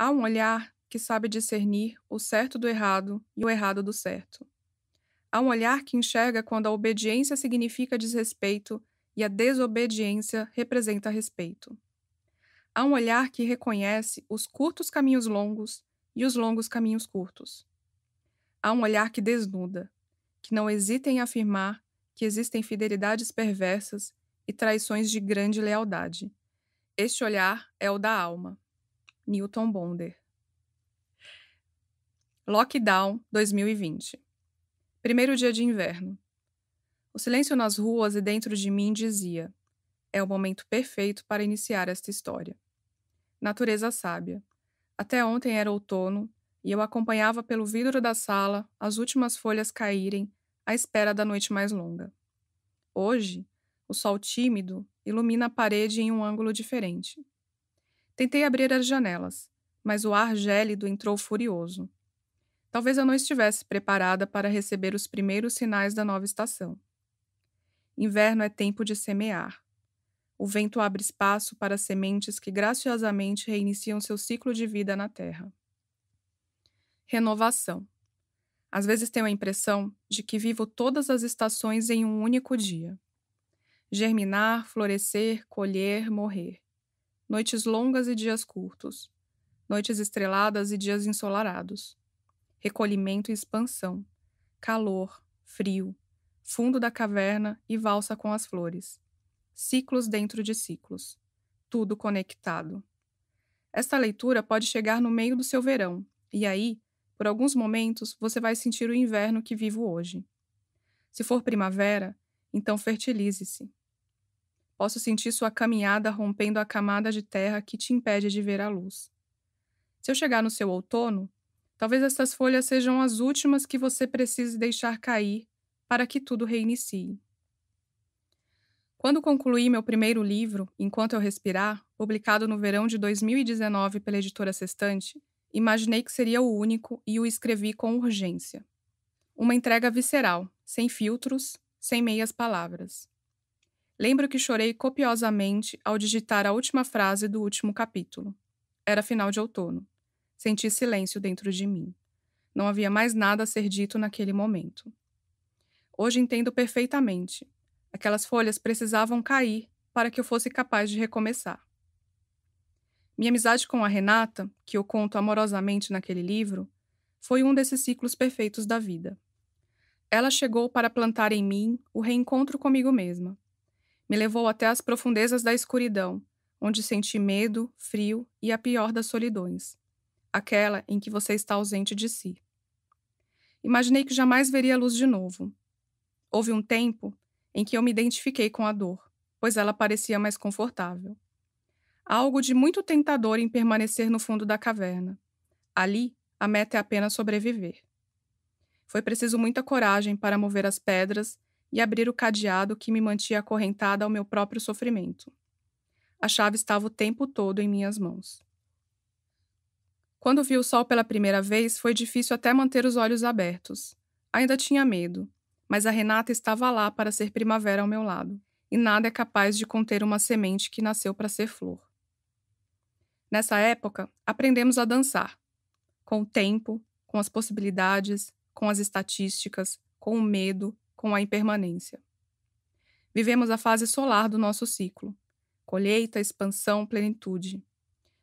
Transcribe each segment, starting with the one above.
Há um olhar que sabe discernir o certo do errado e o errado do certo. Há um olhar que enxerga quando a obediência significa desrespeito e a desobediência representa respeito. Há um olhar que reconhece os curtos caminhos longos e os longos caminhos curtos. Há um olhar que desnuda, que não hesita em afirmar que existem fidelidades perversas e traições de grande lealdade. Este olhar é o da alma. Newton Bonder. Lockdown 2020. Primeiro dia de inverno. O silêncio nas ruas e dentro de mim dizia: é o momento perfeito para iniciar esta história. Natureza sábia. Até ontem era outono e eu acompanhava pelo vidro da sala as últimas folhas caírem à espera da noite mais longa. Hoje, o sol tímido ilumina a parede em um ângulo diferente. Tentei abrir as janelas, mas o ar gélido entrou furioso. Talvez eu não estivesse preparada para receber os primeiros sinais da nova estação. Inverno é tempo de semear. O vento abre espaço para sementes que graciosamente reiniciam seu ciclo de vida na terra. Renovação. Às vezes tenho a impressão de que vivo todas as estações em um único dia. Germinar, florescer, colher, morrer. Noites longas e dias curtos. Noites estreladas e dias ensolarados. Recolhimento e expansão. Calor, frio, fundo da caverna e valsa com as flores. Ciclos dentro de ciclos. Tudo conectado. Esta leitura pode chegar no meio do seu verão, e aí, por alguns momentos, você vai sentir o inverno que vivo hoje. Se for primavera, então fertilize-se. Posso sentir sua caminhada rompendo a camada de terra que te impede de ver a luz. Se eu chegar no seu outono, talvez estas folhas sejam as últimas que você precise deixar cair para que tudo reinicie. Quando concluí meu primeiro livro, Enquanto Eu Respirar, publicado no verão de 2019 pela editora Sextante, imaginei que seria o único e o escrevi com urgência. Uma entrega visceral, sem filtros, sem meias palavras. Lembro que chorei copiosamente ao digitar a última frase do último capítulo. Era final de outono. Senti silêncio dentro de mim. Não havia mais nada a ser dito naquele momento. Hoje entendo perfeitamente. Aquelas folhas precisavam cair para que eu fosse capaz de recomeçar. Minha amizade com a Renata, que eu conto amorosamente naquele livro, foi um desses ciclos perfeitos da vida. Ela chegou para plantar em mim o reencontro comigo mesma. Me levou até as profundezas da escuridão, onde senti medo, frio e a pior das solidões, aquela em que você está ausente de si. Imaginei que jamais veria a luz de novo. Houve um tempo em que eu me identifiquei com a dor, pois ela parecia mais confortável. Há algo de muito tentador em permanecer no fundo da caverna. Ali, a meta é apenas sobreviver. Foi preciso muita coragem para mover as pedras e abrir o cadeado que me mantinha acorrentada ao meu próprio sofrimento. A chave estava o tempo todo em minhas mãos. Quando vi o sol pela primeira vez, foi difícil até manter os olhos abertos. Ainda tinha medo, mas a Renata estava lá para ser primavera ao meu lado, e nada é capaz de conter uma semente que nasceu para ser flor. Nessa época, aprendemos a dançar, com o tempo, com as possibilidades, com as estatísticas, com o medo, com a impermanência. Vivemos a fase solar do nosso ciclo. Colheita, expansão, plenitude.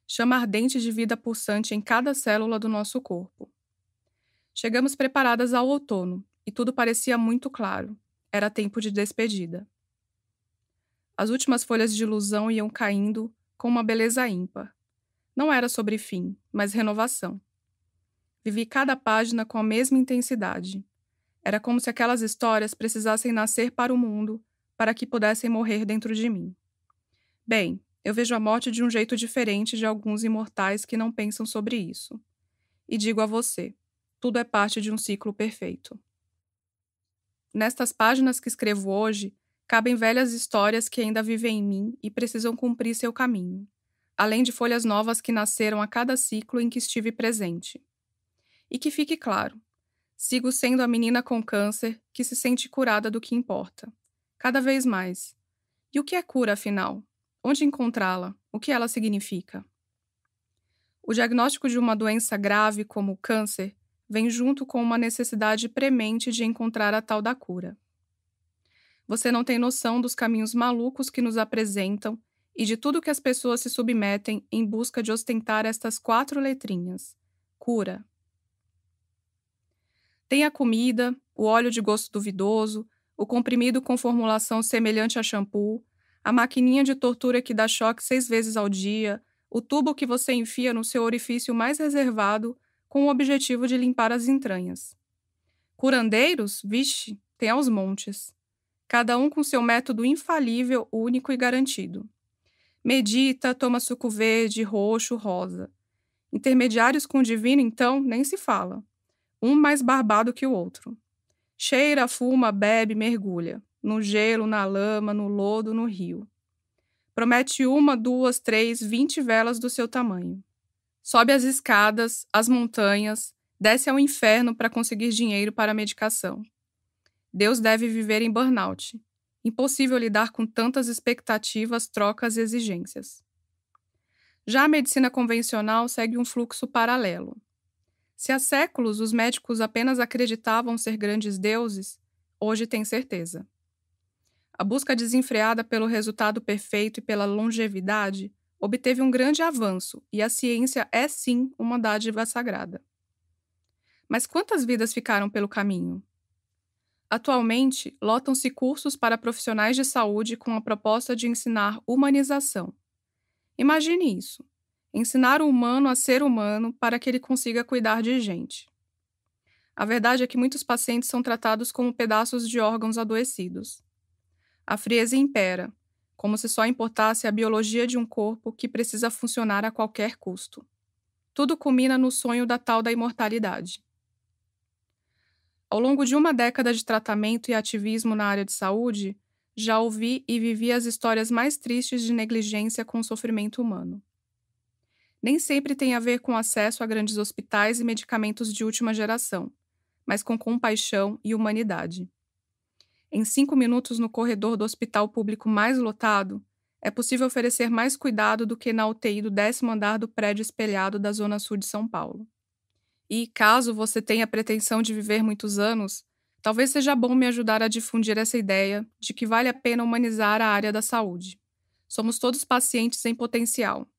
Chama ardente de vida pulsante em cada célula do nosso corpo. Chegamos preparadas ao outono, e tudo parecia muito claro. Era tempo de despedida. As últimas folhas de ilusão iam caindo com uma beleza ímpar. Não era sobre fim, mas renovação. Vivi cada página com a mesma intensidade. Era como se aquelas histórias precisassem nascer para o mundo para que pudessem morrer dentro de mim. Bem, eu vejo a morte de um jeito diferente de alguns imortais que não pensam sobre isso. E digo a você, tudo é parte de um ciclo perfeito. Nestas páginas que escrevo hoje, cabem velhas histórias que ainda vivem em mim e precisam cumprir seu caminho, além de folhas novas que nasceram a cada ciclo em que estive presente. E que fique claro, sigo sendo a menina com câncer que se sente curada do que importa. Cada vez mais. E o que é cura, afinal? Onde encontrá-la? O que ela significa? O diagnóstico de uma doença grave, como o câncer, vem junto com uma necessidade premente de encontrar a tal da cura. Você não tem noção dos caminhos malucos que nos apresentam e de tudo que as pessoas se submetem em busca de ostentar estas 4 letrinhas: cura. Tem a comida, o óleo de gosto duvidoso, o comprimido com formulação semelhante a shampoo, a maquininha de tortura que dá choque 6 vezes ao dia, o tubo que você enfia no seu orifício mais reservado com o objetivo de limpar as entranhas. Curandeiros? Vixe, tem aos montes. Cada um com seu método infalível, único e garantido. Medita, toma suco verde, roxo, rosa. Intermediários com o divino, então, nem se fala. Um mais barbado que o outro. Cheira, fuma, bebe, mergulha. No gelo, na lama, no lodo, no rio. Promete 1, 2, 3, 20 velas do seu tamanho. Sobe as escadas, as montanhas, desce ao inferno para conseguir dinheiro para a medicação. Deus deve viver em burnout. Impossível lidar com tantas expectativas, trocas e exigências. Já a medicina convencional segue um fluxo paralelo. Se há séculos os médicos apenas acreditavam ser grandes deuses, hoje têm certeza. A busca desenfreada pelo resultado perfeito e pela longevidade obteve um grande avanço e a ciência é sim uma dádiva sagrada. Mas quantas vidas ficaram pelo caminho? Atualmente, lotam-se cursos para profissionais de saúde com a proposta de ensinar humanização. Imagine isso: ensinar o humano a ser humano para que ele consiga cuidar de gente. A verdade é que muitos pacientes são tratados como pedaços de órgãos adoecidos. A frieza impera, como se só importasse a biologia de um corpo que precisa funcionar a qualquer custo. Tudo culmina no sonho da tal da imortalidade. Ao longo de uma década de tratamento e ativismo na área de saúde, já ouvi e vivi as histórias mais tristes de negligência com o sofrimento humano. Nem sempre tem a ver com acesso a grandes hospitais e medicamentos de última geração, mas com compaixão e humanidade. Em 5 minutos no corredor do hospital público mais lotado, é possível oferecer mais cuidado do que na UTI do 10º andar do prédio espelhado da Zona Sul de São Paulo. E, caso você tenha a pretensão de viver muitos anos, talvez seja bom me ajudar a difundir essa ideia de que vale a pena humanizar a área da saúde. Somos todos pacientes em potencial.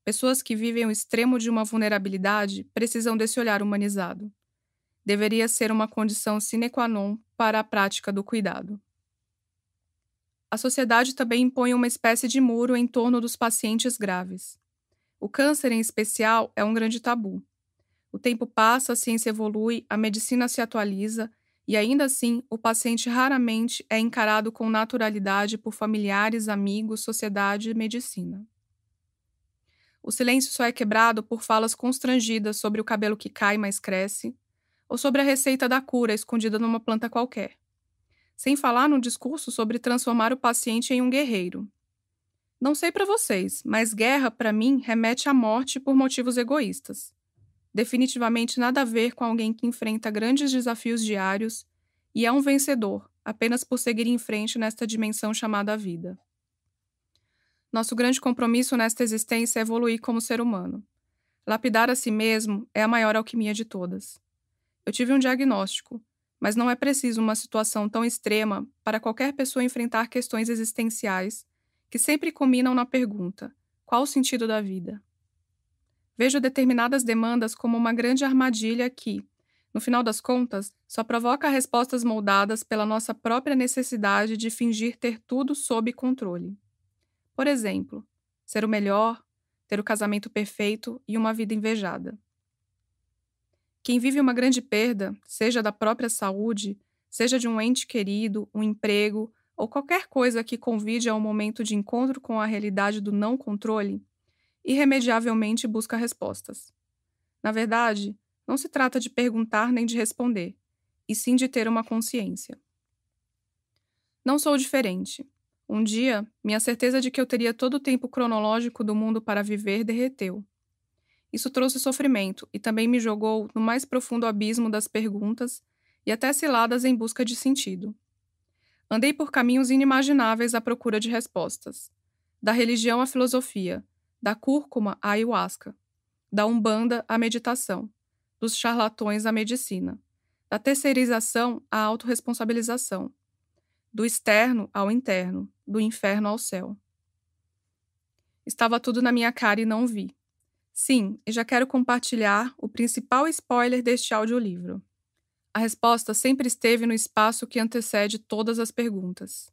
Pessoas que vivem o extremo de uma vulnerabilidade precisam desse olhar humanizado. Deveria ser uma condição sine qua non para a prática do cuidado. A sociedade também impõe uma espécie de muro em torno dos pacientes graves. O câncer, em especial, é um grande tabu. O tempo passa, a ciência evolui, a medicina se atualiza e, ainda assim, o paciente raramente é encarado com naturalidade por familiares, amigos, sociedade e medicina. O silêncio só é quebrado por falas constrangidas sobre o cabelo que cai, mas cresce, ou sobre a receita da cura escondida numa planta qualquer. Sem falar no discurso sobre transformar o paciente em um guerreiro. Não sei para vocês, mas guerra, para mim, remete à morte por motivos egoístas. Definitivamente nada a ver com alguém que enfrenta grandes desafios diários e é um vencedor, apenas por seguir em frente nesta dimensão chamada vida. Nosso grande compromisso nesta existência é evoluir como ser humano. Lapidar a si mesmo é a maior alquimia de todas. Eu tive um diagnóstico, mas não é preciso uma situação tão extrema para qualquer pessoa enfrentar questões existenciais que sempre culminam na pergunta: qual o sentido da vida? Vejo determinadas demandas como uma grande armadilha que, no final das contas, só provoca respostas moldadas pela nossa própria necessidade de fingir ter tudo sob controle. Por exemplo, ser o melhor, ter o casamento perfeito e uma vida invejada. Quem vive uma grande perda, seja da própria saúde, seja de um ente querido, um emprego ou qualquer coisa que convide a um momento de encontro com a realidade do não controle, irremediavelmente busca respostas. Na verdade, não se trata de perguntar nem de responder, e sim de ter uma consciência. Não sou diferente. Um dia, minha certeza de que eu teria todo o tempo cronológico do mundo para viver derreteu. Isso trouxe sofrimento e também me jogou no mais profundo abismo das perguntas e até ciladas em busca de sentido. Andei por caminhos inimagináveis à procura de respostas. Da religião à filosofia, da cúrcuma à ayahuasca, da umbanda à meditação, dos charlatões à medicina, da terceirização à autorresponsabilização, do externo ao interno, do inferno ao céu. Estava tudo na minha cara e não vi. Sim, e já quero compartilhar o principal spoiler deste audiolivro. A resposta sempre esteve no espaço que antecede todas as perguntas.